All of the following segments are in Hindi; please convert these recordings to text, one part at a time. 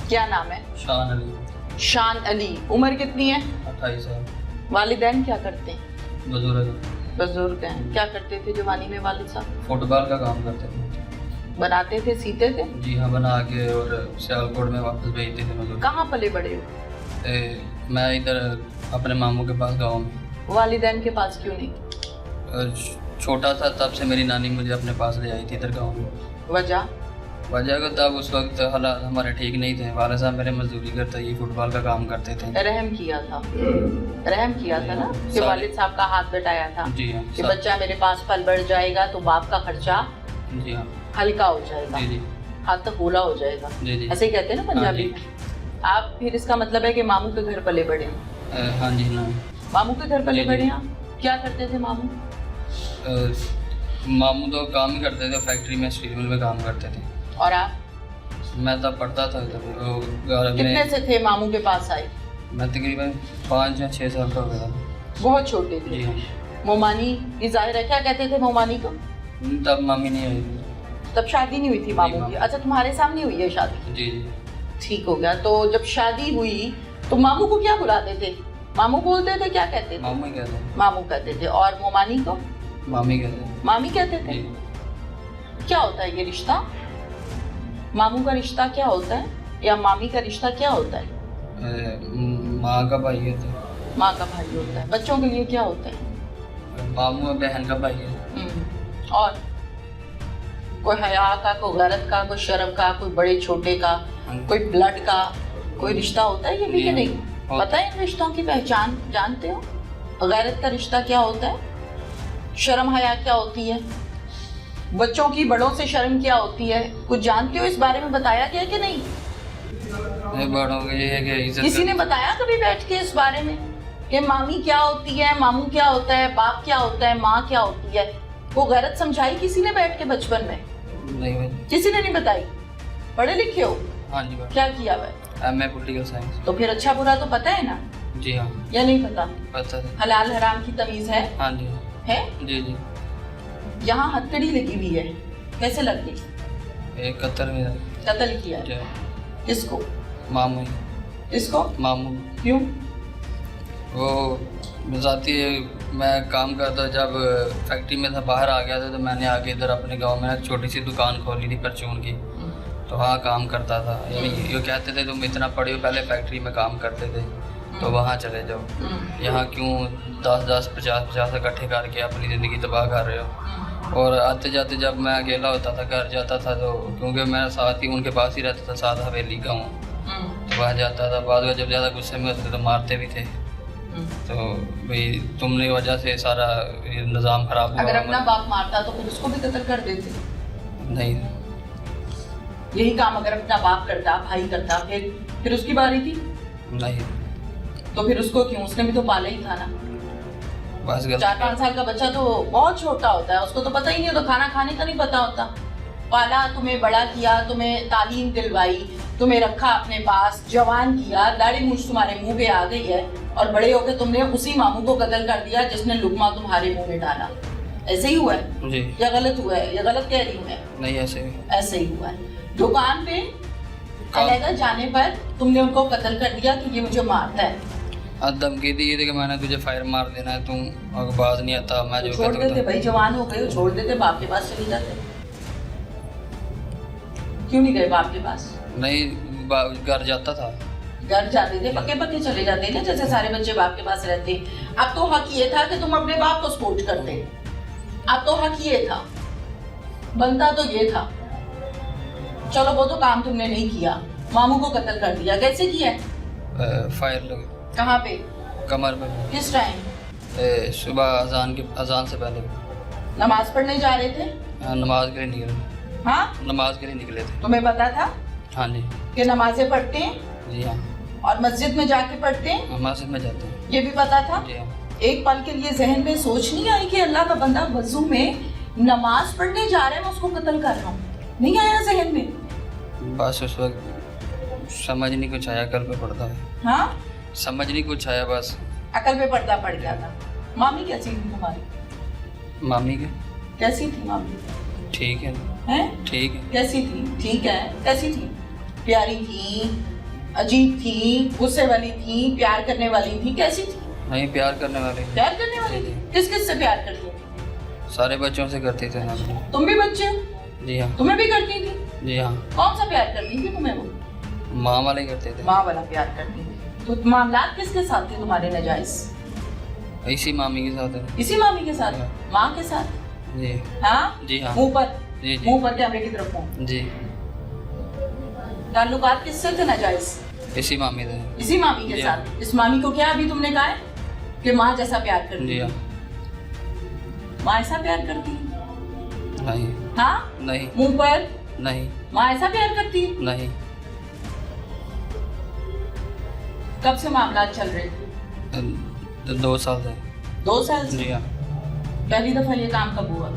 क्या नाम है? शान अली। शान अली। उम्र कितनी है? 28 साल। वालिदैन क्या करते हैं? बुजुर्ग हैं। क्या करते थे जवानी में वालिद साहब? फुटबॉल का काम करते थे। बनाते थे, सीते थे? जी हाँ, बना के और सियालकोट में वापस भेजते थे मजदूर। कहाँ पले बड़े हो? मैं इधर अपने मामू के पास गाँव में। वालिदैन के पास क्यों नहीं? छोटा था तब से मेरी नानी मुझे अपने पास ले आई थी इधर गाँव में। वजह को तब उस वक्त हालात हमारे ठीक नहीं थे। वाले साहब मेरे मजदूरी करते ये फुटबॉल का काम करते थे। रहम किया था ना कि वालिद साहब का हाथ बटाया था। जी हाँ, कि बच्चा मेरे पास पल बढ़ जाएगा तो बाप का खर्चा जी हाँ हल्का हो जाएगा, जी जी हाथ तक होला हो जाएगा। जी जी ऐसे ही कहते हैं ना पंजाबी में। आप फिर इसका मतलब है कि मामू के घर पले बड़े हैं? हाँ जी ना, मामू के घर पले बड़े हैं। क्या करते थे मामू? मामू तो काम ही करते थे, फैक्ट्री में स्टील मिल में काम करते थे। और आप? मैं तब पढ़ता था इधर। कितने से थे मामू के पास आए? मैं तकरीबन 5 या 6 साल का हो गया था। बहुत छोटे थे। जी हाँ। मोमानी की जाहिर है, क्या कहते थे मोमानी को? तब मामी नहीं आई। तब शादी नहीं हुई थी मामू की? अच्छा, तुम्हारे सामने हुई है शादी? जी जी। ठीक हो गया। तो जब शादी हुई तो मामू को क्या बुलाते थे? मामू बोलते थे, क्या कहते थे? मामू कहते थे। मामू कहते थे। और मोमानी को? मामी कहते थे। मामी कहते थे। क्या होता है ये रिश्ता? मामू का रिश्ता क्या होता है या मामी का रिश्ता क्या होता है? माँ का भाई है तो। माँ का भाई होता है। बच्चों के लिए क्या होता है? मामू बहन का भाई है। और कोई हया का, कोई गैरत का, कोई शर्म का, कोई बड़े छोटे का, कोई ब्लड का कोई रिश्ता होता है ये भी कि नहीं? पता है इन रिश्तों की पहचान? जानते हो गैरत का रिश्ता क्या होता है? शर्म हया क्या होती है? बच्चों की बड़ों से शर्म क्या होती है? कुछ जानते हो इस बारे में? बताया गया कि नहीं? बड़ों को ये है कि किसी ने बताया कभी बैठ के इस बारे में कि मामी क्या होती है, मामू क्या होता है, बाप क्या होता है, माँ क्या होती है? वो गैरत समझाई किसी ने बैठ के बचपन में? नहीं, किसी ने नहीं बताई। पढ़े लिखे हो? हाँ जी। क्या किया हुआ है? मैं पॉलिटिकल साइंस। तो फिर अच्छा बुरा तो पता है ना? जी हाँ। या नहीं पता? पता है। हलाल हराम की तमीज है? हाँ जी। है? जी जी। यहाँ हथकड़ी लगी हुई है, कैसे लग गई? कत्ल में कत्ल किया। किसको? मामू। किसको? मामू। क्यों? वो जाती है, मैं काम करता जब फैक्ट्री में था, बाहर आ गया था तो मैंने आके इधर अपने गांव में छोटी सी दुकान खोली थी परचून की। तो हाँ काम करता था। यानी ये कहते थे तुम इतना पढ़े हो, पहले फैक्ट्री में काम करते थे तो वहाँ चले जाओ, यहाँ क्यों 10-10, 50-50 इकट्ठे करके अपनी ज़िंदगी तबाह कर रहे हो। और आते जाते जब मैं अकेला होता था, घर जाता था तो क्योंकि मैं साथ ही उनके पास ही रहता था, साथ हवेली गाँव, तो वहाँ जाता था। बाद में जब ज़्यादा गुस्से में होते तो मारते भी थे। तो भाई तुमने वजह से सारा निज़ाम खराब हुआ। अगर अपना बाप मारता तो फिर उसको भी कत्ल कर देते? नहीं। यही काम अगर अपना बाप करता, भाई करता, फिर उसकी बारी थी? नहीं। तो फिर उसको क्यों? उसने भी तो पाला ही था ना। बस 4-5 साल का बच्चा तो बहुत छोटा होता है, उसको तो पता ही नहीं होता, खाना खाने का नहीं पता होता। पाला, तुम्हें बड़ा किया, तुम्हें तालीम दिलवाई, तुम्हें रखा अपने पास, जवान किया, दाढ़ी मूंछ तुम्हारे मुंह पे आ गई है और बड़े होकर तुमने उसी मामू को कत्ल कर दिया जिसने लुकमा तुम्हारे मुंह में डाला। ऐसे ही हुआ है जी। या गलत हुआ है? या गलत कह रही हूँ मैं? नहीं, ऐसे ही हुआ है। दुकान पे अलग जाने पर तुमने उनको कत्ल कर दिया कि ये मुझे मारता है। धमकी दी थी कि मैंने तुझे फायर मार देना है, तुम और बाज नहीं आता। मैं जो छोड़ देते भाई, जवान हो गए, छोड़ देते, बाप के पास चले जाते। क्यों नहीं गए बाप के पास? नहीं, घर जाता था। घर जाते थे, पक्के पक्के चले जाते ना, जैसे सारे बच्चे बाप के पास रहते। अब तो हक ये था कि तुम अपने बाप को सपोर्ट करते। अब तो हक ये था, बनता तो ये था। चलो वो तो काम तुमने नहीं किया, मामू को कत्ल कर दिया। कैसे किया? फायर लगे। कहाँ पे? कमर में। किस टाइम? सुबह अजान से पहले। नमाज पढ़ने जा रहे थे? नमाज के लिए निकले। हाँ, नमाज के लिए निकले थे। तुम्हें पता था? हाँ जी। कि नमाजें पढ़ते हैं? जी हाँ। और मस्जिद में जाके पढ़ते हैं? मस्जिद में जाते हैं। ये भी पता था? जी हाँ। एक पल के लिए जहन में सोच नहीं आई कि अल्लाह का बंदा वजू में नमाज पढ़ने जा रहा है, मैं उसको कत्ल कर रहा हूँ? नहीं आया जहन में? बस उस वक्त समझ नहीं कुछ आया, अकल पे पड़ता है। हाँ, समझ नहीं कुछ आया, बस अकल पे पर्दा पड़ गया था। मामी कैसी थी तुम्हारी? मामी के कैसी थी मामी? ठीक है। हैं? ठीक है। कैसी थी? ठीक है। कैसी थी? प्यारी थी, अजीब थी, गुस्से वाली थी, प्यार करने वाली थी, कैसी थी? नहीं, प्यार करने वाले। प्यार करने वाली थी? किस किस से प्यार करती थी? सारे बच्चों से करती थी हाँ। तुम भी बच्चे हो? जी हाँ। तुम्हें भी करती थी? जी हाँ। कौन सा प्यार करती थी तुम्हें वो? माँ वाले करते थे। माँ वाला प्यार करती थी। तो मामलात किसके साथ थे तुम्हारे नाजायज? इसी मामी के साथ है। इसी मामी के साथ? माँ के साथ? जी हाँ जी हाँ। मुंह पर, जी जी मुंह पर कैमरे की तरफ मुंह। जी। ताल्लुकात किससे थे नाजायज? इसी मामी थे। इसी मामी के जी साथ? इस मामी को क्या अभी तुमने कहा है कि माँ जैसा प्यार करती जी है? हाँ। माँ ऐसा प्यार करती है? नहीं हाँ नहीं मुंह पर नहीं माँ ऐसा प्यार करती है? नहीं। कब से मामलात चल रहे थे? 2 साल से। 2 साल से? जी हाँ। पहली दफा ये काम कब हुआ?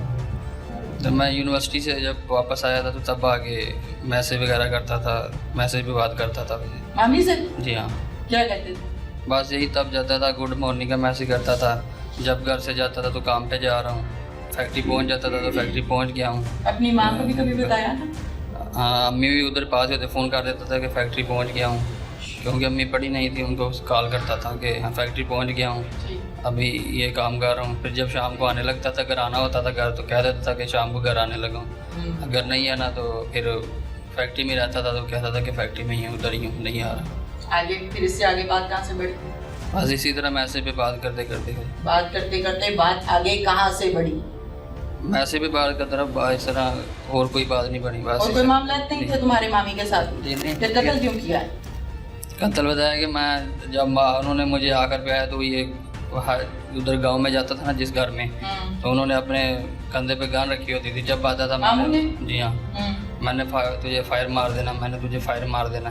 तो मैं यूनिवर्सिटी से जब वापस आया था तो तब आगे मैसेज वगैरह करता था, मैसेज पे बात करता था। मामी से? जी हाँ। क्या कहते थे? बस यही तब जाता था, गुड मॉर्निंग का मैसेज करता था। जब घर से जाता था तो काम पे जा रहा हूँ, फैक्ट्री पहुँच जाता था तो फैक्ट्री पहुँच गया हूँ। अपनी माँ को भी कभी बताया था? हाँ, अम्मी भी उधर पास होते, फ़ोन कर देता था कि फैक्ट्री पहुँच गया हूँ, क्योंकि अम्मी पढ़ी नहीं थी, उनको कॉल करता था कि हाँ फैक्ट्री पहुँच गया हूँ, अभी ये काम कर रहा हूँ। फिर जब शाम को आने लगता था, घर आना होता था घर, तो कह देता था कि शाम को घर आने लगा हूँ। अगर नहीं आना तो फिर फैक्ट्री में रहता था तो कहता था कि फैक्ट्री में ही हूँ, उधर ही हूँ, नहीं आ रहा। आगे फिर इससे आगे बात कहाँ से बढ़ी? बस इसी तरह मैसेज पे बात करते करते बात करते करते बात आगे कहाँ से बढ़ी? मैसेज पे बात करते रहा, इस तरह और कोई बात नहीं बनी। बस और कोई मामला नहीं थे तुम्हारे मामी के साथ? जी नहीं। फिर कत्ल क्यों किया है? कत्ल बताया कि मैं जब उन्होंने मुझे आकर पे आया तो ये उधर गांव में जाता था ना जिस घर में, तो उन्होंने अपने कंधे पे गन रखी होती थी। जब आता था मैंने, जी हाँ, मैंने तुझे फायर मार देना, मैंने तुझे फायर मार देना।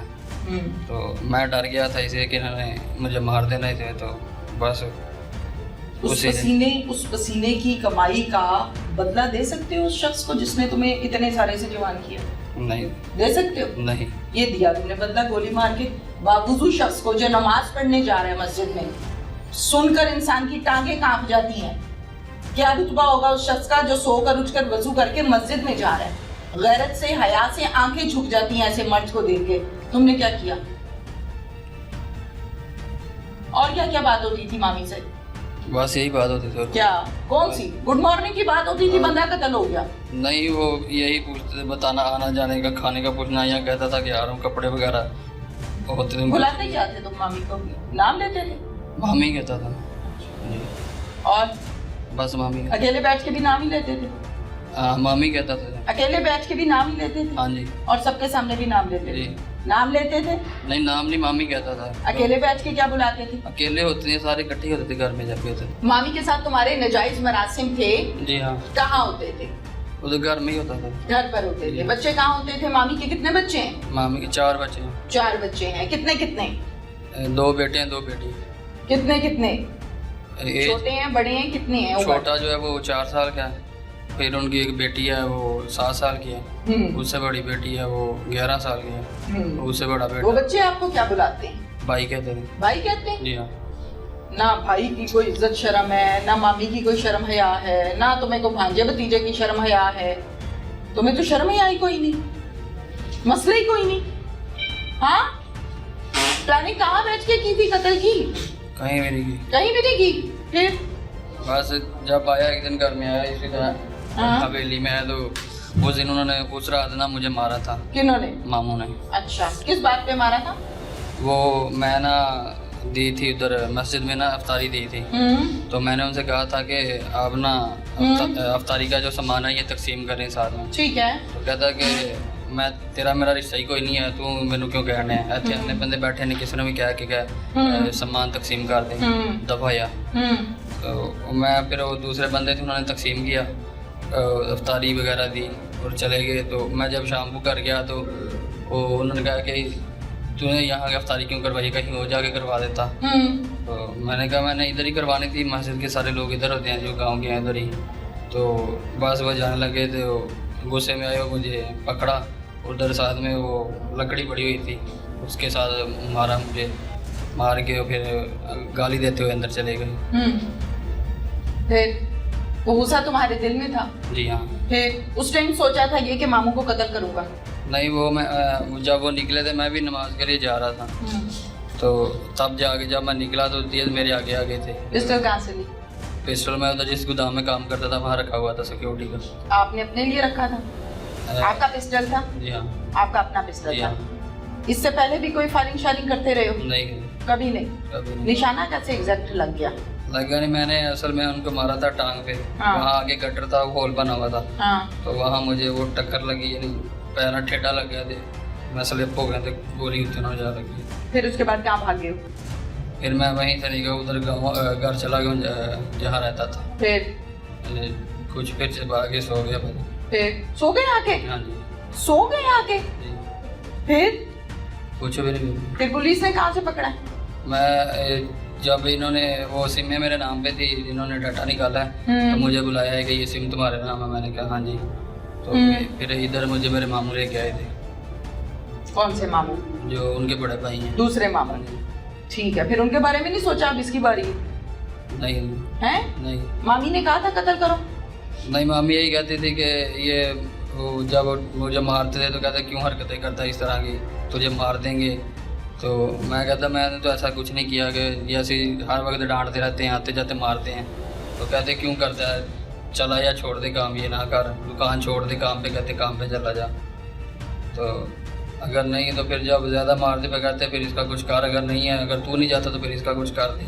तो मैं डर गया था इसे कि इन्होंने मुझे मार देना इसे, तो बस उस पसीने की कमाई का बदला दे सकते हो उस शख्स को जिसने तुम्हें इतने सारे से जवान किया? नहीं दे सकते हो? नहीं। ये दिया तुमने बदला, गोली मार के बावजूद शख्स को जो नमाज पढ़ने जा रहा है मस्जिद में, सुनकर इंसान की टांगें कांप जाती हैं। क्या रुतबा होगा उस शख्स का जो सोकर उठकर वजू करके मस्जिद में जा रहा है? गैरत से, हया से आंखें झुक जाती हैं ऐसे मर्द को देख के। तुमने क्या किया? और क्या क्या बात होती थी मामी से? बस यही बात होती थी। क्या? कौन सी? गुड मॉर्निंग की बात होती थी? बंदा कत्ल हो गया? नहीं, वो यही पूछते थे, बताना, आना जाने का, खाने का पूछना, या कहता था कि आ रहा हूँ, कपड़े वगैरह होते थे। बुलाते क्या थे तुम मामी को? नाम लेते थे? मामी कहता था जी। और बस मामी। अकेले बैठ के भी नाम ही लेते थे? मामी कहता था। अकेले बैठ के भी नाम ही लेते थे? हाँ जी। और सबके सामने भी नाम लेते थे? जी। नाम लेते थे? नहीं, नाम नहीं, मामी कहता था। अकेले बैठ के क्या बुलाते थे? अकेले होते थे, सारे इकट्ठे होते थे घर में जब होते। मामी के साथ तुम्हारे नाजायज मरासिम थे? जी हाँ। कहाँ होते थे? उधर घर में ही होता था। घर पर होते थे। बच्चे कहाँ होते थे? मामी के कितने बच्चे हैं? मामी के 4 बच्चे हैं। 4 बच्चे हैं। कितने कितने? 2 बेटे हैं, 2 बेटी। कितने कितने? छोटे हैं, बड़े हैं, कितने हैं? छोटा जो है वो 4 साल का है, फिर उनकी एक बेटी है वो 7 साल की है, उससे बड़ी बेटी है वो 11 साल की है, उससे बड़ा वो बेटा। बच्चे आपको क्या बुलाते हैं? भाई कहते थे। भाई कहते हैं? जी हाँ। ना भाई की कोई इज्जत शर्म है, ना मामी की कोई शर्म हया है, ना तुम्हें को भांजे भतीजे की शर्म हया है। तुम्हें तो शर्म ही आई कोई नहीं, मसला ही कोई नहीं। हाँ, प्लानिंग कहाँ बैठ के की थी कत्ल की? कहीं भी नहीं की। कहीं भी नहीं की? फिर बस जब आया एक दिन घर में आया इसी तरह हवेली में है, तो उस दिन उन्होंने उस रात ना मुझे मारा था। किन्होंने? मामू ने। अच्छा, किस बात पे मारा था? वो मैं ना दी थी उधर मस्जिद में ना अफ्तारी दी थी, तो मैंने उनसे कहा था कि आप ना अफ्तारी का जो सामान है ये तकसीम करें साथ में। ठीक है। तो कहता कि मैं तेरा मेरा रिश्ता ही कोई नहीं है, तू मैनू क्यों कहने है, इतने अन्य बंदे बैठे ने, किसी ने भी कहा कि सामान तकसीम कर दे, दफा या। तो मैं फिर वो दूसरे बंदे थे, उन्होंने तकसीम किया, अफ्तारी वगैरह दी और चले गए। तो मैं जब शाम को कर गया तो वो उन्होंने कहा कि तूने यहाँ की अफ्तारी क्यों करवाई, कहीं और जाके करवा देता। तो मैंने कहा मैंने इधर ही करवानी थी, मस्जिद के सारे लोग इधर होते हैं जो गांव के हैं इधर ही। तो बस वो जाने लगे थे, गुस्से में आए, मुझे पकड़ा, उधर साथ में वो लकड़ी पड़ी हुई थी, उसके साथ मारा मुझे, मार के फिर गाली देते हुए अंदर चले गए। फिर वो गुस्सा तुम्हारे दिल में था? जी हाँ। फिर उस टाइम सोचा था ये कि मामू को कत्ल करूंगा? नहीं वो मैं जब वो निकले थे मैं भी नमाज के लिए जा रहा था, तो तब जाके जब मैं निकला तो तेज मेरे आगे आ गए थे। पिस्टल कहाँ से ली? पिस्टल मैं उधर जिस गोदाम में काम करता था वहाँ रखा हुआ था सिक्योरिटी का। आपने अपने लिए रखा था? आपका पिस्टल था? जी हाँ। आपका अपना पिस्टल जी था? हाँ। इससे पहले भी कोई फायरिंग शायरिंग करते रहे हो? नहीं कभी नहीं। कभी नहीं। निशाना कैसे एग्जैक्ट लग गया? लगा नहीं, मैंने असल में उनको मारा था टांग पे। हाँ। वहाँ आगे गटर था, होल बना हुआ था, हाँ। तो वहाँ मुझे वो टक्कर लगी, यानी पैर ठेडा लग गया थे, मैं स्लिप हो गया था, गोली उतना जा लगी। फिर उसके बाद कहाँ भाग गए? फिर मैं वहीं से निकला, उधर घर चला गया जहाँ रहता था। फिर कुछ फिर से आगे सो गया। फिर सो गए आके? हाँ जी। सो गए आके? जी। फिर कुछ भी नहीं। फिर पुलिस ने कहाँ से पकड़ा? मैं जब इन्होंने वो सिम मेरे नाम पे थी, इन्होंने डाटा निकाला है, तो मुझे बुलाया है कि ये सिम तुम्हारे नाम है। मैंने कहा हाँ जी। तो फिर इधर मुझे मेरे मामू लेके आए थे। कौन से मामू? जो उनके बड़े भाई हैं। दूसरे मामू? ठीक है, फिर उनके बारे में नहीं सोचा अब इसकी बारी नहीं है? नहीं। मामी ने कहा था कत्ल करो? नहीं, मामी यही कहती थी कि ये वो जब मुझे मारते थे तो कहते क्यों हरकतें करता है इस तरह की, तुझे मार देंगे। तो मैं कहता मैंने तो ऐसा कुछ नहीं किया, कि ऐसे हर वक्त डांटते रहते हैं, आते जाते मारते हैं। तो कहते क्यों करता है, चला या छोड़ दे काम, ये ना कर, दुकान छोड़ दे, काम पे कहते काम पे चला जा। तो अगर नहीं तो फिर जब ज़्यादा मारते पे कहते फिर इसका कुछ कर, अगर नहीं है, अगर तू नहीं जाता तो फिर इसका कुछ कर दे।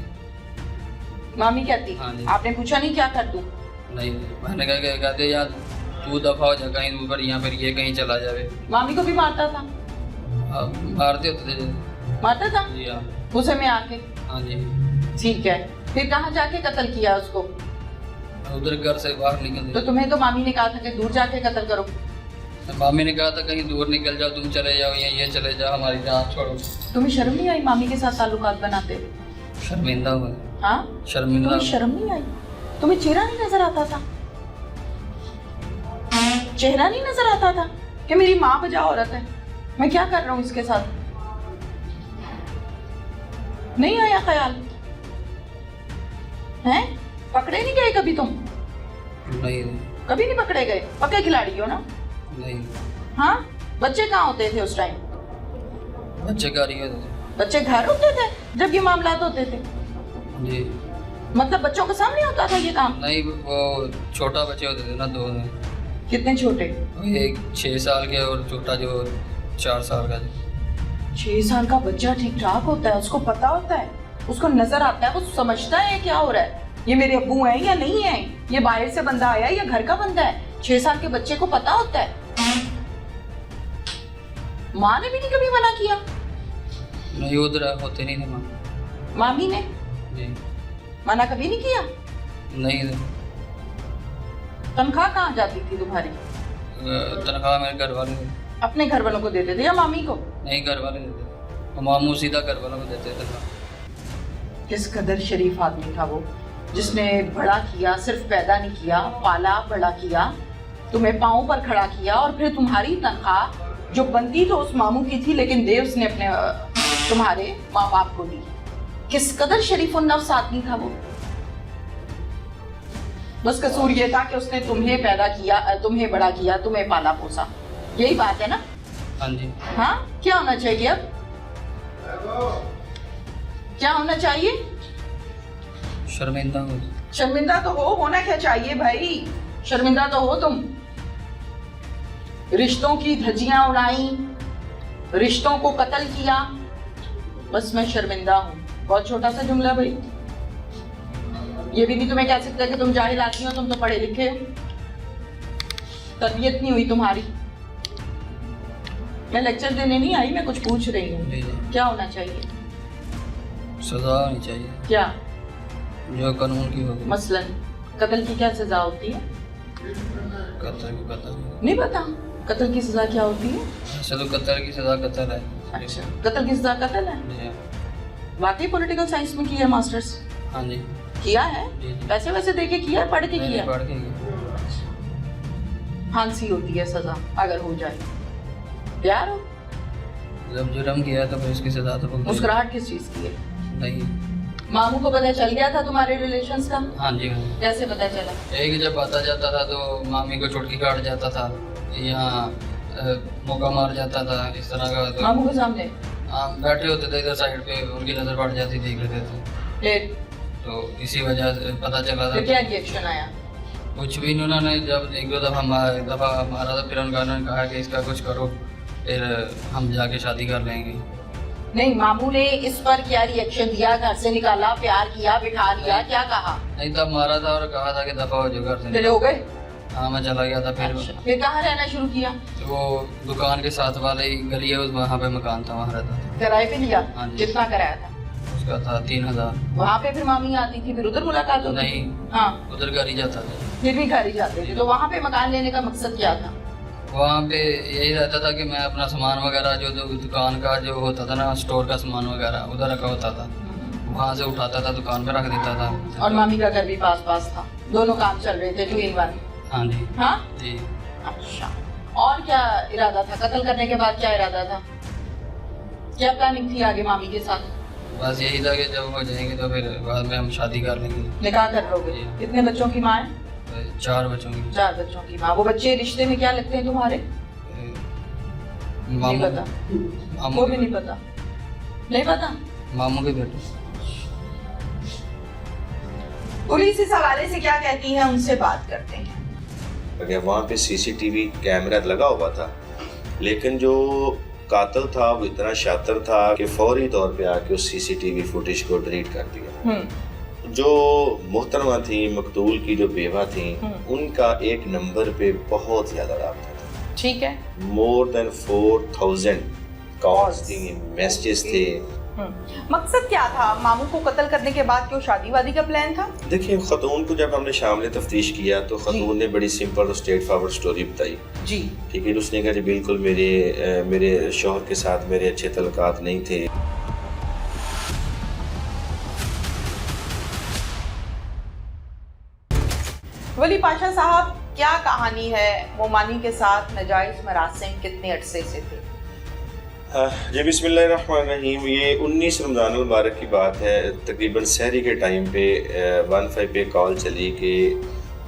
मामी कहती? हाँ जी। आपने पूछा नहीं क्या कर दूं? नहीं, मैंने कहा कहते यार तू दफा हो जा कहीं ऊपर, यहाँ फिर ये कहीं चला जावे। मामी को भी मारता था? मारते होते थे। मारता था? जी हाँ। गुस्से में आके? हाँ जी। ठीक है, फिर कहाँ जाके कत्ल किया उसको? उधर घर से बाहर निकल। तो तुम्हें तो मामी ने कहा था कि दूर जाके कत्ल करो। मामी ने कहा था कहीं दूर निकल जाओ, तुम चले जाओ, ये चले जाओ, हमारी जान छोड़ो। तुम्हें शर्म नहीं आई मामी के साथ ताल्लुकात बनाते? शर्मिंदा हुआ। हाँ? शर्मिंदा। तुम्हें शर्म नहीं आई? तुम्हें चेहरा नहीं नजर आता था? चेहरा नहीं नजर आता था कि मेरी माँ बजा औरत है, मैं क्या कर रहा हूँ इसके साथ? नहीं आया ख्याल? हैं? पकड़े नहीं गए कभी तुम? नहीं। कभी नहीं पकड़े गए? पक्के खिलाड़ी हो ना? नहीं। हाँ? बच्चे कहाँ होते थे उस टाइम? बच्चे घर ही होते थे। बच्चे घर होते थे जब ये मामला होते थे? जी। मतलब बच्चों के सामने होता था ये काम? नहीं, वो छोटा बच्चे होते थे ना, दो। कितने छोटे? एक 6 साल के और छोटा जो 4 साल का। 6 साल का बच्चा ठीक ठाक होता है, उसको पता होता है, उसको नजर आता है, वो समझता है क्या हो रहा है, ये मेरे अब्बू हैं या नहीं है, ये बाहर से बंदा आया या घर का बंदा है। 6 साल के बच्चे को पता होता है। माँ ने भी नहीं कभी मना किया? नहीं, उधर होते नहीं थे माँ। मामी ने जी। मना कभी नहीं किया? नहीं। तनख्वाह कहाँ जाती थी तुम्हारी? तनख्वाह मेरे घर वाले। अपने घर वालों को देते थे या मामी को? नहीं, घर वाले देते थे, तो मामू सीधा घर वालों को देते थे। किस कदर शरीफ आदमी था वो, जिसने बड़ा किया, सिर्फ पैदा नहीं किया, पाला, बड़ा किया, तुम्हें पाँव पर खड़ा किया, और फिर तुम्हारी तनख्वाह जो बनती तो उस मामू की थी, लेकिन दे उसने अपने तुम्हारे माँ बाप को दी। किस कदर शरीफ और नफ्स आदमी था वो। बस कसूर ये था कि उसने तुम्हें पैदा किया, तुम्हें बड़ा किया, तुम्हें पाला पोसा। यही बात है ना? हाँ जी। हाँ? क्या होना चाहिए अब? क्या होना चाहिए? शर्मिंदा हो। शर्मिंदा तो हो, होना क्या चाहिए भाई? शर्मिंदा तो हो तुम। रिश्तों की धज्जियां उड़ाई, रिश्तों को कत्ल किया, बस मैं शर्मिंदा हूँ। बहुत छोटा सा जुमला भाई। ये भी नहीं तुम्हें कह सकते कि तुम जाहिल आदमी हो, तुम तो पढ़े लिखे हो, तरबियत नहीं हुई तुम्हारी। मैं लेक्चर देने नहीं आई, मैं कुछ पूछ रही हूँ। क्या होना चाहिए? सजा होनी चाहिए। क्या? जो कानून की होगी। मसलन कत्ल की क्या सजा होती है? कत्ल की पता नहीं पता? कत्ल की सजा क्या होती है? ऐसे तो कत्ल की सजा कत्ल है। अच्छा, कत्ल की सजा कत्ल है। वाकई पॉलिटिकल साइंस में किया मास्टर्स? हाँ जी। किया है? पैसे वैसे देके किया, पढ़ के किया? पढ़ के। फांसी होती है सजा अगर हो जाए। प्यार हो? जब जुर्म किया तो फिर इसकी सजा तो मुस्कुराहट किस चीज की है? नहीं। मामू को पता चल गया था तुम्हारे रिलेशंस का? हाँ जी। कैसे पता चला? एक जब आता जाता था तो मामी को चुटकी काट जाता था, यहाँ मौका मार जाता था इस तरह का। तो मामू के सामने आप बैठे होते थे इधर साइड पे, उनकी नज़र पड़ जाती, देख लेते थे, फिर तो इसी वजह से पता चला था। फिर क्या रिएक्शन आया? कुछ भी नहीं, उन्होंने जब एक दो दफ़ा मारा था, फिर उन्होंने कहा कि इसका कुछ करो, फिर हम जाके शादी कर लेंगे। नहीं, मामू ने इस पर क्या रिएक्शन दिया? घर से निकाला, प्यार किया, बिठा लिया, क्या कहा? नहीं, तब मारा था और कहा था कि दफ़ा हो जो घर से। फिर हो गए? हाँ, मैं चला गया था। फिर अच्छा, फिर कहाँ रहना शुरू किया? वो दुकान के साथ वाले गली है, उस वहाँ पे मकान था, वहाँ रहता था। किराए पे लिया? हाँ जी। कितना कराया था? उसका था 3000। वहाँ पे फिर मामी आती थी, फिर उधर मुलाकात होती? नहीं, हाँ, उधर घर ही जाता था। फिर भी घर ही जाते थे। तो वहाँ पे मकान लेने का मकसद क्या था? वहाँ पे यही रहता था कि मैं अपना सामान वगैरह जो दुकान का जो होता था ना, स्टोर का सामान वगैरह उधर रखा होता था, वहाँ से उठाता था, दुकान पे रख देता था। और मामी का घर भी पास पास था, दोनों काम चल रहे थे, 2 in 1? हाँ जी। हाँ जी। अच्छा, और क्या इरादा था? कत्ल करने के बाद क्या इरादा था? क्या प्लानिंग थी आगे मामी के साथ? बस यही था कि जब हो जाएंगे तो फिर बाद में हम शादी कर लेंगे। निकाह कर लोगे? जी। कितने बच्चों की माँ है? 4 बच्चों की। 4 बच्चों की माँ। वो बच्चे रिश्ते में क्या लगते हैं तुम्हारे? नहीं मामू, पता? मामू वो भी नहीं पता? नहीं पता? मामू के बेटे। पुलिस इस हवाले से क्या कहती है, उनसे बात करते हैं। अगर वहाँ पे सीसीटीवी कैमरा लगा हुआ था, लेकिन जो कातिल था वो इतना शातिर था कि फौरी तौर पे आके उस सीसीटीवी फुटेज को डिलीट कर दिया। जो मोहतरमा थी, मकतूल की जो बेवा थी, उनका एक नंबर पे बहुत ज्यादा रब्ता था। ठीक है। मोर देन 4000 कॉल्स थी, मैसेजेस थे। मकसद क्या था मामू को कत्ल करने के बाद? क्यों शादी वादी का प्लान था? देखिए, खतून को जब हमने शामले तफ्तीश किया तो खतून ने बड़ी सिंपल और स्ट्रेट फॉरवर्ड स्टोरी बताई। जी। ठीक है, उसने कहा जी बिल्कुल मेरे शौहर के साथ मेरे अच्छे तल्लुकात नहीं थे। वली पाशा साहब, क्या कहानी है मोमानी के साथ नाजायज मरासिम कितने अरसे से थे? जी बिस्मिल्लाहिर्रहमानिर्रहीम। ये 19 रमज़ान मुबारक की बात है। तकरीबन सहरी के टाइम पे 15 पे कॉल चली कि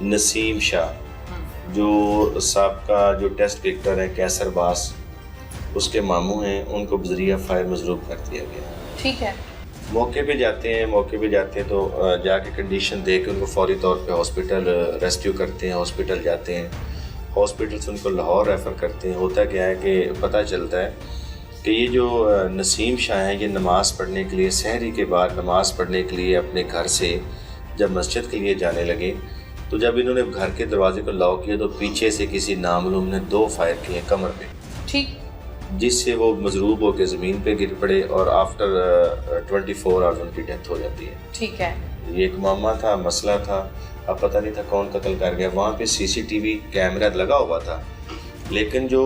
नसीम शाह जो साबका जो टेस्ट क्रिकेटर हैं कैसर बास, उसके मामू हैं, उनको बज़रिया फायर मजरूब कर दिया गया। ठीक है। मौके पे जाते हैं तो जाके कंडीशन देख के उनको फौरी तौर पे हॉस्पिटल रेस्क्यू करते हैं, हॉस्पिटल जाते हैं, हॉस्पिटल से उनको लाहौर रेफ़र करते हैं। होता क्या है कि पता चलता है कि ये जो नसीम शाह हैं, ये नमाज़ पढ़ने के लिए सहरी के बाद नमाज़ पढ़ने के लिए अपने घर से जब मस्जिद के लिए जाने लगे तो जब इन्होंने घर के दरवाजे को लॉक किया तो पीछे से किसी नामालूम ने 2 फायर किए कमर पे। ठीक। जिससे वो मजरूब होकर ज़मीन पे गिर पड़े और आफ्टर 24 आवर्स उनकी डेथ हो जाती है। ठीक है। ये एक मामा था, मसला था, अब पता नहीं था कौन कत्ल कर गया। वहाँ पे सीसीटीवी कैमरा लगा हुआ था, लेकिन जो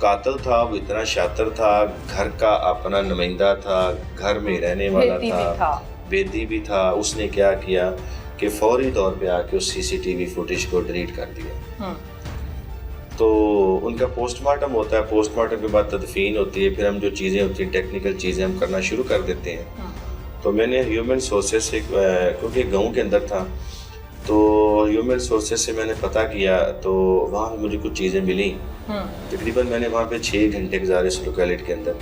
कातिल था वो इतना शातिर था, घर का अपना नुमाइंदा था, घर में रहने वाला था, बेदी भी था। उसने क्या किया कि फौरी तौर पे आके उस सीसीटीवी फुटेज को डिलीट कर दिया। तो उनका पोस्टमार्टम होता है, पोस्टमार्टम के बाद तदफीन होती है, फिर हम जो चीज़ें होती हैं टेक्निकल चीज़ें हम करना शुरू कर देते हैं। तो मैंने ह्यूमन सोर्सेज से, क्योंकि गाँव के अंदर था, तो ह्यूमन सोर्सेज से मैंने पता किया तो वहाँ मुझे कुछ चीज़ें मिली। तकरीबन मैंने वहाँ पे 6 घंटे गुजारे इस लोकेलिटी के अंदर।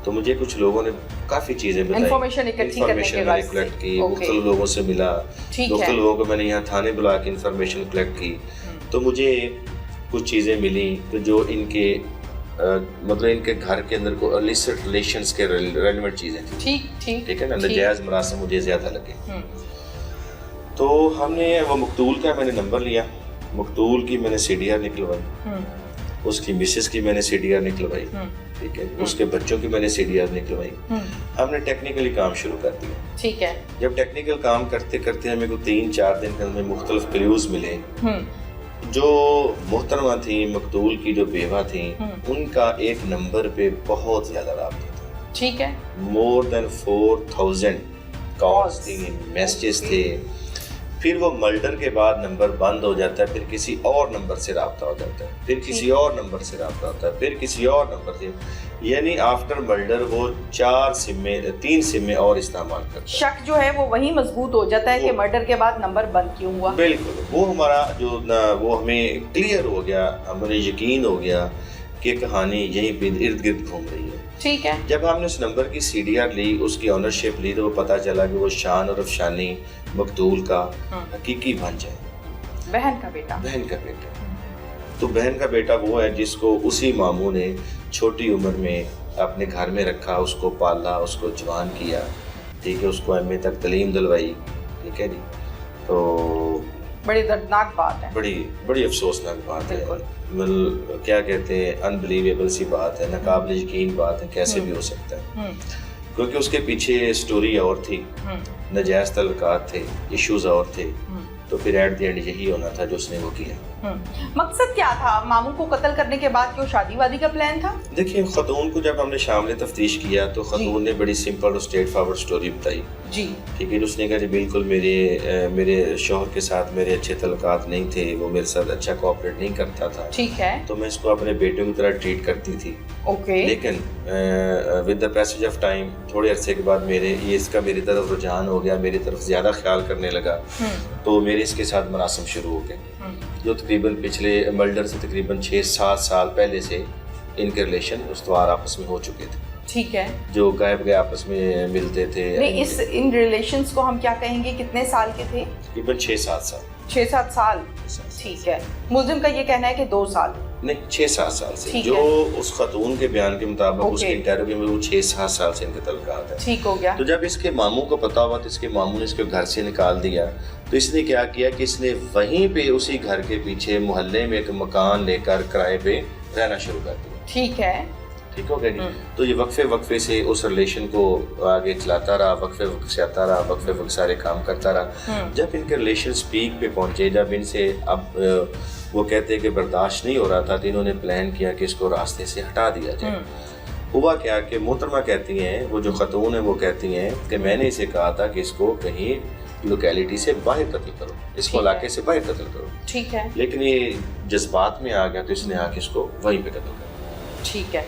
तो मुझे कुछ लोगों ने काफ़ी चीज़ें बताई, इन्फॉर्मेशन मैंने कलेक्ट की, मुख्तलिफ लोगों से मिला, मुख्तलिफ लोगों को मैंने यहाँ थाने बुला के इन्फॉर्मेशन कलेक्ट की। तो मुझे कुछ चीज़ें मिली तो जो इनके मतलब इनके घर के अंदर को इलिसिट रिलेशंस के रेलेवेंट चीज़ें थी। ठीक है ना, नाजायज़ मरासिम मुझे ज़्यादा लगे। तो हमने वो मकतूल का मैंने नंबर लिया, मकतूल की मैंने CDR निकलवाई, उसकी मिसेस की मैंने CDR निकलवाई, ठीक है, उसके बच्चों की मैंने CDR निकलवाई। हमने टेक्निकली काम शुरू कर दिया। ठीक है। जब टेक्निकल काम करते करते हमें को 3-4 दिन के अंदर मुख्तलिफ क्लूज मिले। जो मोहतरमा थी, मकतूल की जो बेवा थी, उनका एक नंबर पे बहुत ज्यादा रब्ता था। ठीक है। मोर देन 4000 कॉल्स थी, मैसेजेस थे। फिर वो मर्डर के बाद नंबर बंद हो जाता है, फिर किसी और नंबर से रब्ता हो जाता है, फिर किसी और नंबर से रब्ता होता है, फिर किसी और नंबर से, यानी आफ्टर मर्डर वो 3 सिमें और इस्तेमाल करता है। शक जो है वो वही मजबूत हो जाता है कि मर्डर के बाद नंबर बंद क्यों हुआ। बिल्कुल, वो हमारा जो वो हमें क्लियर हो गया, हमें यकीन हो गया कि कहानी यहीं पे इर्द गिर्द घूम रही है। ठीक है। जब हमने उस नंबर की CDR ली, उसकी ऑनरशिप ली, तो वो पता चला कि वो शान और अफशानी मकतूल का हकीकी भंज है, बहन का बेटा। बहन का बेटा। तो बहन का बेटा वो है जिसको उसी मामू ने छोटी उम्र में अपने घर में रखा, उसको पाला, उसको जवान किया, ठीक है, उसको MA तक तालीम दिलवाई, ठीक है जी। तो बड़ी दर्दनाक बात है, बड़ी अफसोसनाक बात है, मतलब क्या कहते हैं, अनबिलीवेबल सी बात है, नाकाबिल यकीन बात है, कैसे भी हो सकता है। क्योंकि उसके पीछे स्टोरी और थी, नजायज़ तल्लुकात थे, इश्यूज और थे, तो फिर एट द एंड यही होना था जो उसने वो किया। मकसद क्या था मामू को कत्ल करने के बाद? क्यों शादी वादी का प्लान था? देखिए, खतून को जब हमने शामले तफ्तीश किया तो खतून ने बड़ी सिंपल और स्ट्रेट फॉरवर्ड स्टोरी बताई जी, ठीक है। उसने कहा जी बिल्कुल मेरे शौहर के साथ मेरे अच्छे तल्लुकात नहीं थे, वो मेरे साथ अच्छा कोऑपरेट नहीं करता था, ठीक है, तो मैं इसको अपने बेटे की तरह ट्रीट करती थी। ओके। लेकिन with the passage of time, थोड़े अरसे के बाद इसका मेरी तरफ रुझान हो गया, मेरी तरफ ज़्यादा ख्याल करने लगा, तो मेरे इसके साथ मरासम शुरू हो गए, जो तकरीबन पिछले मर्डर से तकरीबन 6-7 साल पहले से इनके रिलेशन उस्तवार आपस में हो चुके थे। ठीक है। जो गायब गए आपस में मिलते थे। नहीं, इन रिलेशंस को हम क्या कहेंगे, कितने साल के थे? तकरीबन 6-7 साल। 6-7 साल, ठीक है। मुल्जिम का ये कहना है कि 2 साल नहीं, 6-7 साल से, जो उस खतून के बयान के मुताबिक उसके इंटरव्यू में वो 6-7 साल से इनके तल्लुकात है। ठीक हो गया। तो जब इसके मामू को पता हुआ तो इसके मामू ने इसके घर से निकाल दिया, तो इसने क्या किया कि इसने वहीं पे उसी घर के पीछे मोहल्ले में एक मकान लेकर किराए पे रहना शुरू कर दिया। ठीक है, ठीक हो गया। तो ये वक्फे से उस रिलेशन को आगे चलाता रहा, वक्फे से आता रहा, वक्फे सारे काम करता रहा। जब इनके रिलेशन पीक पे पहुंचे, जब इनसे अब वो कहते हैं कि बर्दाश्त नहीं हो रहा था, तो इन्होंने प्लान किया कि इसको रास्ते से हटा दिया जाए। हुआ क्या कि मोहतरमा कहती हैं, वो जो खतून है वो कहती हैं कि मैंने इसे कहा था कि इसको कहीं लोकेलिटी से बाहर कत्ल करो, इसको इलाके से बाहर कत्ल करो, ठीक है। लेकिन ये जज्बात में आ गया तो इसने आके इसको वहीं पे कत्ल कर। ठीक है।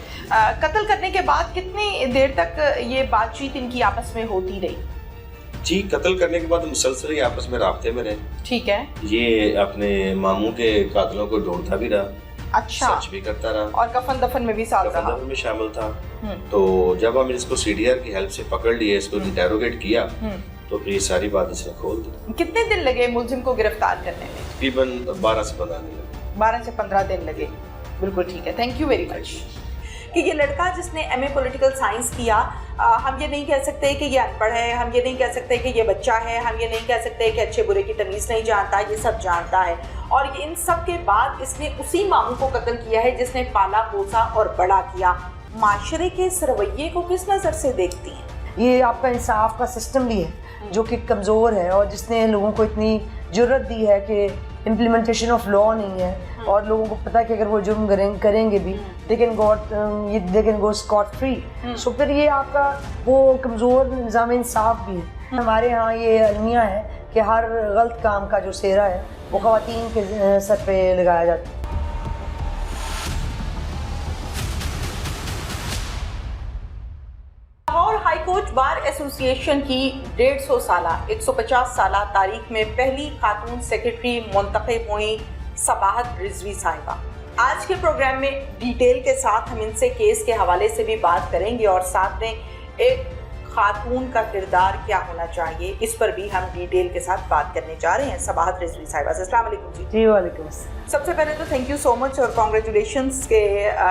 कत्ल करने के बाद कितनी देर तक ये बातचीत इनकी आपस में होती रही? जी, कत्ल करने के बाद मुसलसल ही आपस में राब्ते में रहे। ठीक है। ये अपने मामू के कातिलों को ढूंढता भी रहा, अच्छा, सच भी करता रहा, और कफन दफन में भी साथ रहा, कफन दफन में शामिल था। तो जब हम इसको CDR की हेल्प से पकड़ लिए, इसको इंटेरोगेट किया, तो फिर ये सारी बात इसने खोल दी। कितने दिन लगे मुलजिम को गिरफ्तार करने में? तकरीबन 12 से 15 दिन लगे। 12 से 15 दिन लगे, बिल्कुल ठीक है। Thank you very much. कि ये लड़का जिसने MA पॉलिटिकल साइंस किया, हम ये नहीं कह सकते कि ये अनपढ़ है, हम ये नहीं कह सकते कि ये बच्चा है, हम ये नहीं कह सकते कि अच्छे बुरे की तमीज़ नहीं जानता, ये सब जानता है। और इन सब के बाद इसने उसी मामू को कत्ल किया है जिसने पाला पोसा और बड़ा किया। माशरे के इस रवैये को किस नज़र से देखती हैं? ये आपका इंसाफ का सिस्टम भी है जो कि कमज़ोर है, और जिसने लोगों को इतनी जुर्रत दी है कि इम्प्लीमेंटेशन ऑफ लॉ नहीं है, और लोगों को पता है कि अगर वो जुर्म करेंगे भी they can go scot free. So फिर ये आपका वो कमज़ोर निज़ाम इंसाफ भी है। हमारे यहाँ ये अलमिया है कि हर गलत काम का जो सेहरा है वो ख़वातीन के सर पे लगाया जाता है। Lahore high court bar association की 150 साला 150 साला तारीख में पहली खातून सेक्रेटरी मुंतखब हुई सबाहत रिजवी साहिबा। आज के प्रोग्राम में डिटेल के साथ हम इनसे केस के हवाले से भी बात करेंगे, और साथ में एक खातून का किरदार क्या होना चाहिए इस पर भी हम डिटेल के साथ बात करने जा रहे हैं सबाहत रिजवी साहिबा से। अस्सलाम वालेकुम जी। जी वालेकुम। सबसे पहले तो थैंक यू सो मच और कॉन्ग्रेचुलेशंस के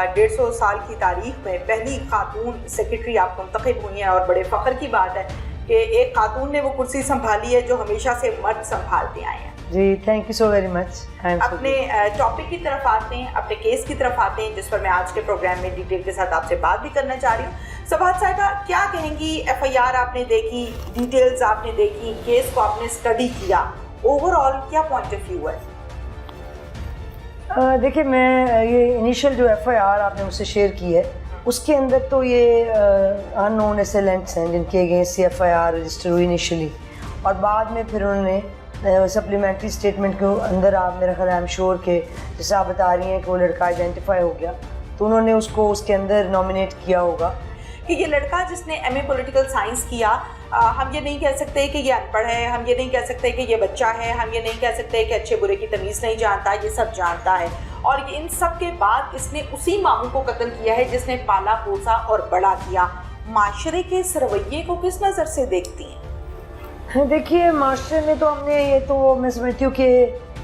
150 साल की तारीख में पहली खातून सेक्रेटरी आप मुंतखब हुई हैं, और बड़े फ़ख्र की बात है कि एक खातून ने वो कुर्सी संभाली है जो हमेशा से मर्द संभालते आए हैं। जी, thank you so very much. अपने टॉपिक की तरफ आते हैं, अपने केस की तरफ आते हैं, जिस पर मैं आज के प्रोग्राम में डिटेल के साथ आपसे बात भी करना चाह रही हूँ। सबाहत साहिबा, क्या कहेंगी? FIR आपने देखी, डिटेल्स आपने देखी, केस को आपने स्टडी किया, ओवरऑल क्या पॉइंट ऑफ व्यू है? देखिए, मैं ये इनिशियल जो FIR आपने मुझसे शेयर की है उसके अंदर तो ये अननोन असेलेंट्स हैं जिनके अगेंस्ट FIR रजिस्टर हुई इनिशियली, और बाद में फिर उन्होंने सप्लीमेंट्री स्टेटमेंट के अंदर आप मेरा ख्याल आई एम श्योर के जैसे आप बता रही हैं कि वो लड़का आइडेंटिफाई हो गया, तो उन्होंने उसको उसके अंदर नॉमिनेट किया होगा कि ये लड़का जिसने MA पॉलिटिकल साइंस किया, हम ये नहीं कह सकते कि ये अनपढ़ है, हम ये नहीं कह सकते कि ये बच्चा है, हम ये नहीं कह सकते कि अच्छे बुरे की तमीज़ नहीं जानता, ये सब जानता है। और इन सब के बाद इसने उसी मामू को कत्ल किया है जिसने पाला पोसा और बड़ा किया। माशरे के इस रवैये को किस नज़र से देखती हैं? देखिए, माशरे में तो हमने ये तो मैं समझती हूँ कि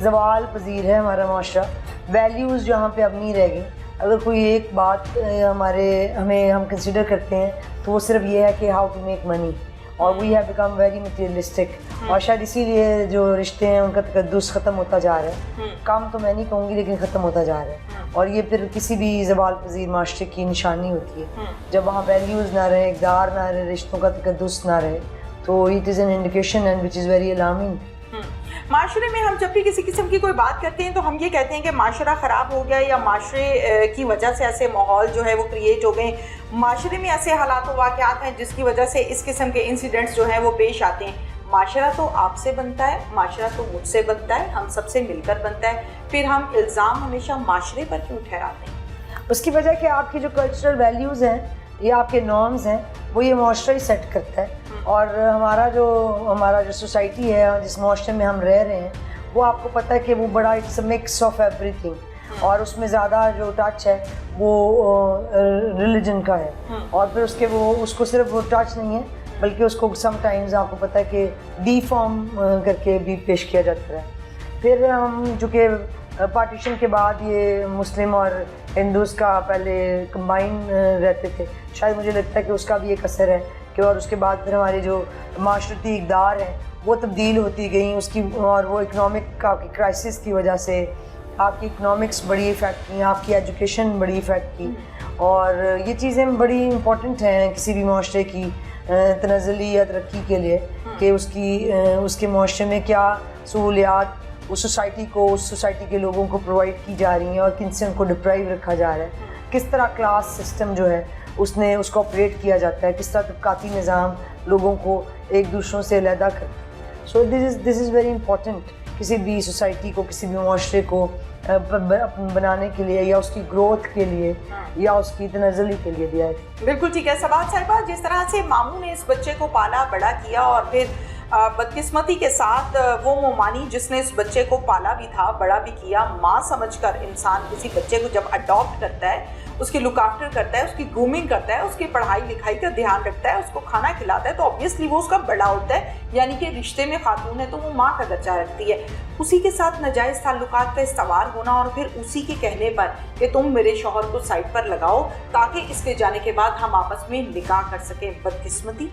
ज़वाल पजीर है हमारा माशरा। वैल्यूज़ जहाँ पे अब नहीं रह गई। अगर कोई एक बात हम कंसिडर करते हैं तो वो सिर्फ ये है कि हाउ टू मेक मनी, और we have become very materialistic, और शायद इसीलिए जो रिश्ते हैं उनका तकद्दुस ख़त्म होता जा रहा है। कम तो मैं नहीं कहूँगी, लेकिन ख़त्म होता जा रहा है, और ये फिर किसी भी ज़वाल पजीर माशरे की निशानी होती है। जब वहाँ वैल्यूज़ ना रहे, इक़दार ना रहे, रिश्तों का तकद्दुस ना रहे, तो it is an indication and which is very alarming. माशरे में हम जब भी किसी किस्म की कोई बात करते हैं तो हम ये कहते हैं कि माशरा ख़राब हो गया या माशरे की वजह से ऐसे माहौल जो है वो क्रिएट हो गए, माशरे में ऐसे हालात व वाक़यात हैं जिसकी वजह से इस किस्म के इंसिडेंट्स जो हैं वो पेश आते हैं। माशरा तो आपसे बनता है, माशरा तो मुझसे बनता है, हम सबसे मिलकर बनता है, फिर हम इल्ज़ाम हमेशा माशरे पर क्यों ठहराते हैं? उसकी वजह कि आपकी जो कल्चरल वैल्यूज़ हैं या आपके नॉर्म्स हैं वो ये माशरा ही सेट करता है, और हमारा जो सोसाइटी है, जिस माशरे में हम रह रहे हैं, वो आपको पता है कि वो बड़ा it's a mix of everything, और उसमें ज़्यादा जो टच है वो रिलीजन का है, और फिर उसको सिर्फ वो टच नहीं है बल्कि उसको समटाइम्स आपको पता है कि डीफॉर्म करके भी पेश किया जाता है। फिर हम चूँकि पार्टीशन के बाद ये मुस्लिम और हिंदूज़ का पहले कंबाइन रहते थे, शायद मुझे लगता है कि उसका भी एक असर है कि, और उसके बाद फिर हमारे जो माशरती इक़दार हैं वो तब्दील होती गई उसकी, और वो इकनॉमिक आपकी क्राइसिस की वजह से आपकी इकनॉमिक्स बड़ी इफ़ेक्ट की, आपकी एजुकेशन बड़ी इफ़ेक्ट की, और ये चीज़ें बड़ी इम्पोर्टेंट हैं किसी भी माशरे की तनज़्ज़ुली या तरक्की के लिए, कि उसके माशरे में क्या सहूलियात उस सोसाइटी के लोगों को प्रोवाइड की जा रही हैं और किन से उनको डिप्राइव रखा जा रहा है, किस तरह क्लास सिस्टम जो है उसको ऑपरेट किया जाता है, किस तरह तबकाती निज़ाम लोगों को एक दूसरों से अलहदा करता है। So this is very important किसी भी सोसाइटी को, किसी भी माशरे को बनाने के लिए या उसकी ग्रोथ के लिए या उसकी तनज़्ज़ुली के लिए दिया है। बिल्कुल ठीक है सबात साहिबा, जिस तरह से मामू ने इस बच्चे को पाला बड़ा किया और फिर बदकिस्मती के साथ वो मोमानी जिसने इस बच्चे को पाला भी था, बड़ा भी किया, माँ समझकर इंसान किसी बच्चे को जब अडॉप्ट करता है, उसकी लुक आफ्टर करता है, उसकी ग्रूमिंग करता है, उसकी पढ़ाई लिखाई का ध्यान रखता है, उसको खाना खिलाता है, तो ऑब्वियसली वो उसका बड़ा होता है, यानी कि रिश्ते में खातून है तो वो माँ का दर्जा रखती है। उसी के साथ नाजायज़ ताल्लुकात का इस्तेमाल होना और फिर उसी के कहने पर कि तुम मेरे शौहर को साइड पर लगाओ ताकि इसके जाने के बाद हम आपस में निकाह कर सकें, बदकिस्मती।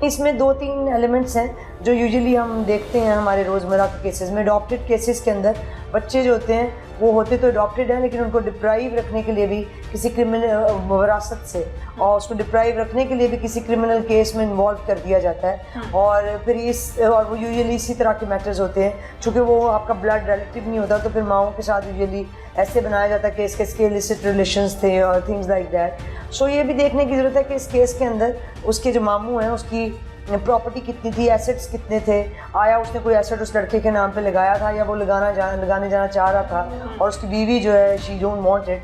इसमें 2-3 एलिमेंट्स हैं जो यूजुअली हम देखते हैं हमारे रोज़मर्रा के केसेस में। अडॉप्टेड केसेस के अंदर बच्चे जो होते हैं वो होते तो अडॉप्टेड हैं, लेकिन उनको डिप्राइव रखने के लिए भी किसी क्रिमिनल विरासत से, और उसको डिप्राइव रखने के लिए भी किसी क्रिमिनल केस में इन्वॉल्व कर दिया जाता है, और फिर वो यूजुअली इसी तरह के मैटर्स होते हैं। चूँकि वो आपका ब्लड रिलेटिव नहीं होता तो फिर माओं के साथ यूजुअली ऐसे बनाया जाता है कि इसके इलिसिट रिलेशंस थे और थिंग्स लाइक दैट। सो ये भी देखने की ज़रूरत है कि इस केस के अंदर उसके जो मामू हैं उसकी प्रॉपर्टी कितनी थी, एसेट्स कितने थे, आया उसने कोई एसेट उस लड़के के नाम पे लगाया था या वो लगाने जाना चाह रहा था, और उसकी बीवी जो है शी डोंट वांट इट।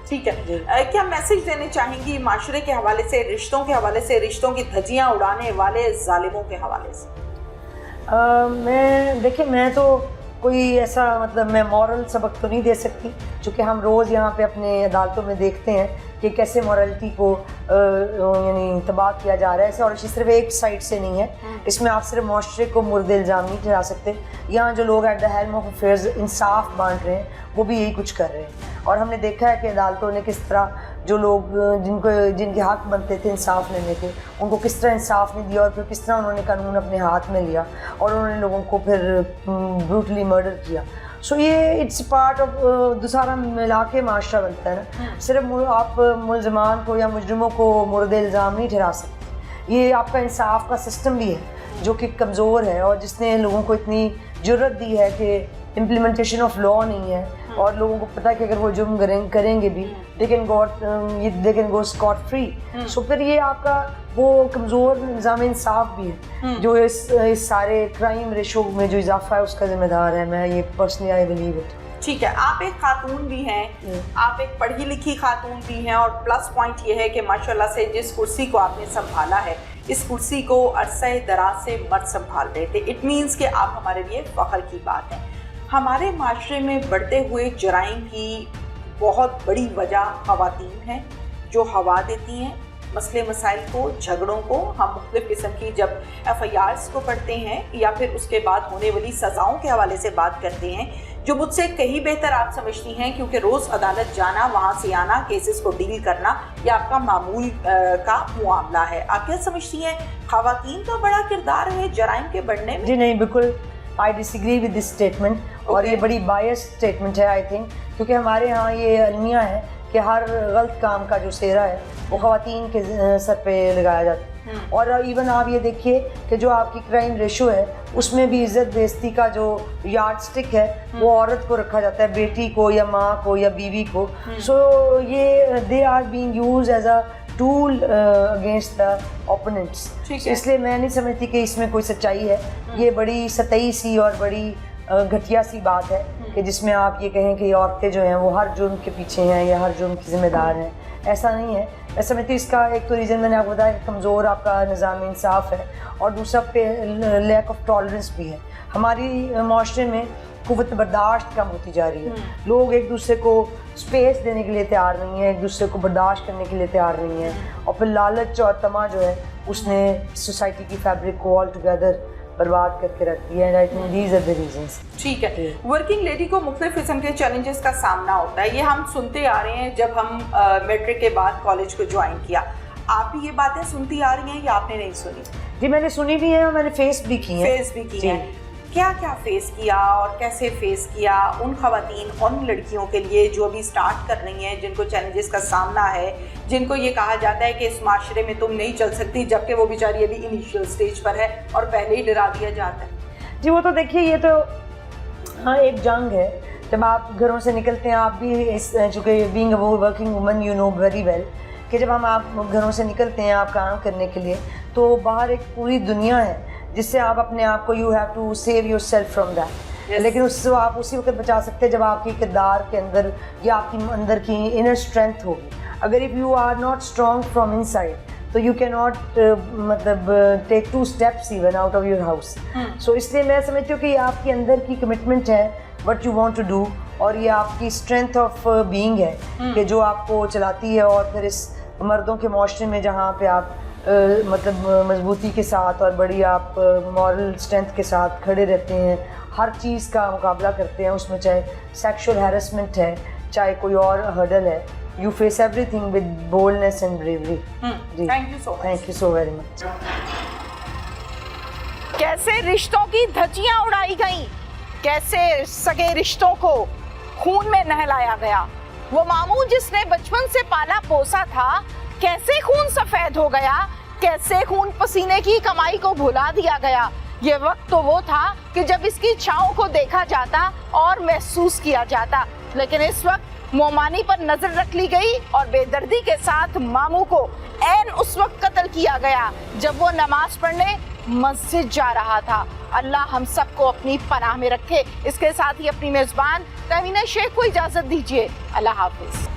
ठीक है, क्या मैसेज देने चाहेंगी माशरे के हवाले से, रिश्तों के हवाले से, रिश्तों की धज्जियाँ उड़ाने वाले जालिमों के हवाले से? मैं तो कोई ऐसा मैं मॉरल सबक तो नहीं दे सकती, क्योंकि हम रोज़ यहाँ पे अपने अदालतों में देखते हैं कि कैसे मॉरलिटी को यानी तबाह किया जा रहा है ऐसे, और इसी सिर्फ एक साइड से नहीं है। इसमें आप सिर्फ माशरे को मुर्द इल्ज़ाम नहीं ठहरा सकते। यहाँ जो लोग at the helm of affairs इंसाफ बांट रहे हैं वो भी यही कुछ कर रहे हैं, और हमने देखा है कि अदालतों ने किस तरह जो लोग जिनके हक बनते थे इंसाफ लेने के, उनको किस तरह इंसाफ नहीं दिया, और फिर किस तरह उन्होंने कानून अपने हाथ में लिया और उन्होंने लोगों को फिर ब्रूटली मर्डर किया। सो ये इट्स पार्ट ऑफ दूसरा मिला के माशरा बनता है ना। सिर्फ आप मुलजमान को या मुजरिमों को मुर्द इल्ज़ाम नहीं ठहरा सकते। ये आपका इंसाफ का सिस्टम भी है जो कि कमज़ोर है, और जिसने लोगों को इतनी जुर्रत दी है कि इम्प्लीमेंटेशन ऑफ लॉ नहीं है, और लोगों को पता है कि अगर वो जुर्म करेंगे भी they can go scot free. So फिर ये आपका वो कमज़ोर निज़ाम इंसाफ भी है जो इस सारे क्राइम रेशो में जो इजाफा है उसका ज़िम्मेदार है। मैं ये पर्सनली आई बिलीव इट। ठीक है, आप एक खातून भी हैं, आप एक पढ़ी लिखी खातून भी हैं, और प्लस पॉइंट ये है कि माशाल्लाह से जिस कुर्सी को आपने संभाला है, इस कुर्सी को अरसे दराज से मर्द संभाल रहे थे। इट मीन्स कि आप हमारे लिए फ़ख्र की बात है। हमारे माशरे में बढ़ते हुए जराइम की बहुत बड़ी वजह ख़वातीन हैं जो हवा देती हैं मसले मसाइल को, झगड़ों को। हम मुख्तलिफ़ किस्म की जब FIRs को पढ़ते हैं या फिर उसके बाद होने वाली सज़ाओं के हवाले से बात करते हैं, जो मुझसे कहीं बेहतर आप समझती हैं, क्योंकि रोज़ अदालत जाना, वहाँ से आना, केसेस को डील करना, यह आपका मामूल का मामला है। आप क्या समझती हैं, ख़वातीन का बड़ा किरदार है जराइम के बढ़ने में? जी नहीं, बिल्कुल I disagree with this statement. और ये बड़ी बायस स्टेटमेंट है आई थिंक, क्योंकि हमारे यहाँ ये अलमिया है कि हर गलत काम का जो सेहरा है वो ख़वातीन के सर पे लगाया जाता है। और इवन आप ये देखिए कि जो आपकी क्राइम रेशो है उसमें भी इज़्ज़त बेइज्जती का जो यार्ड स्टिक है वो औरत को रखा जाता है, बेटी को या माँ को या बीवी को। सो ये they are being used as a tool against the opponents. इसलिए मैं नहीं समझती कि इसमें कोई सच्चाई है। ये बड़ी सतही सी और बड़ी घटिया सी बात है कि जिसमें आप ये कहें कि औरतें जो हैं वो हर जुर्म के पीछे हैं या हर जुर्म की ज़िम्मेदार हैं। ऐसा नहीं है। मैं समझती हूँ इसका एक तो रीज़न मैंने आपको बताया कि कमज़ोर आपका निज़ाम इंसाफ है, और दूसरा पे लैक ऑफ टॉलरेंस भी है। हमारी माशरे में क़ुव्वत बर्दाश्त कम होती जा रही है। लोग एक दूसरे को स्पेस देने के लिए तैयार नहीं है, एक दूसरे को बर्दाश्त करने के लिए तैयार नहीं है, और फिर लालच और तमा जो है उसने सोसाइटी की फैब्रिक को ऑल टुगेदर बर्बाद करके रख दिया है। I think these are the reasons. ठीक है, वर्किंग लेडी को मुख्तलिफ किस्म के चैलेंजेस का सामना होता है, ये हम सुनते आ रहे हैं जब हम मैट्रिक के बाद कॉलेज को ज्वाइन किया। आप भी ये बातें सुनती आ रही हैं या आपने नहीं सुनी? जी मैंने सुनी भी है और मैंने फेस भी की है। फेस भी की है। क्या क्या फेस किया और कैसे फेस किया उन ख़वातीन, उन लड़कियों के लिए जो अभी स्टार्ट कर रही हैं, जिनको चैलेंजेस का सामना है, जिनको ये कहा जाता है कि इस माशरे में तुम नहीं चल सकती, जबकि वो बेचारी अभी इनिशियल स्टेज पर है और पहले ही डरा दिया जाता है? जी वो तो देखिए, ये तो हाँ एक जंग है। जब आप घरों से निकलते हैं, आप भी इस चूँकि being a working woman you know very well कि जब आप घरों से निकलते हैं आप काम करने के लिए, तो बाहर एक पूरी दुनिया है जिससे आप अपने आप को you have to save yourself from that. लेकिन उससे आप उसी वक्त बचा सकते हैं जब आपकी किरदार के अंदर या आपकी अंदर की इनर स्ट्रेंथ होगी। अगर if you are not strong from inside तो यू कैन नॉट मतलब take 2 steps even out of your house. So इसलिए मैं समझती हूँ कि ये आपकी अंदर की कमिटमेंट है, what you want to do, और ये आपकी स्ट्रेंथ ऑफ बीइंग है कि जो आपको चलाती है। और फिर इस मर्दों के माशरे में जहाँ पे आप मतलब मजबूती के साथ और बड़ी आप मॉरल स्ट्रेंथ के साथ खड़े रहते हैं, हर चीज़ का मुकाबला करते हैं, उसमें चाहे सेक्सुअल हैरेसमेंट है, चाहे कोई और हर्डल है, you face everything with boldness and bravery. Thank you so very much. कैसे रिश्तों की धज्जियां उड़ाई गई, कैसे सगे रिश्तों को खून में नहलाया गया। वो मामू जिसने बचपन से पाला पोसा था, कैसे खून सफेद हो गया, कैसे खून पसीने की कमाई को भुला दिया गया। ये वक्त तो वो था कि जब इसकी छाँव को देखा जाता और महसूस किया जाता, लेकिन इस वक्त मोमानी पर नजर रख ली गई और बेदर्दी के साथ मामू को ऐन उस वक्त कत्ल किया गया जब वो नमाज पढ़ने मस्जिद जा रहा था। अल्लाह हम सबको अपनी पनाह में रखे। इसके साथ ही अपनी मेजबान तहमीना शेख को इजाजत दीजिए। अल्लाह हाफिज।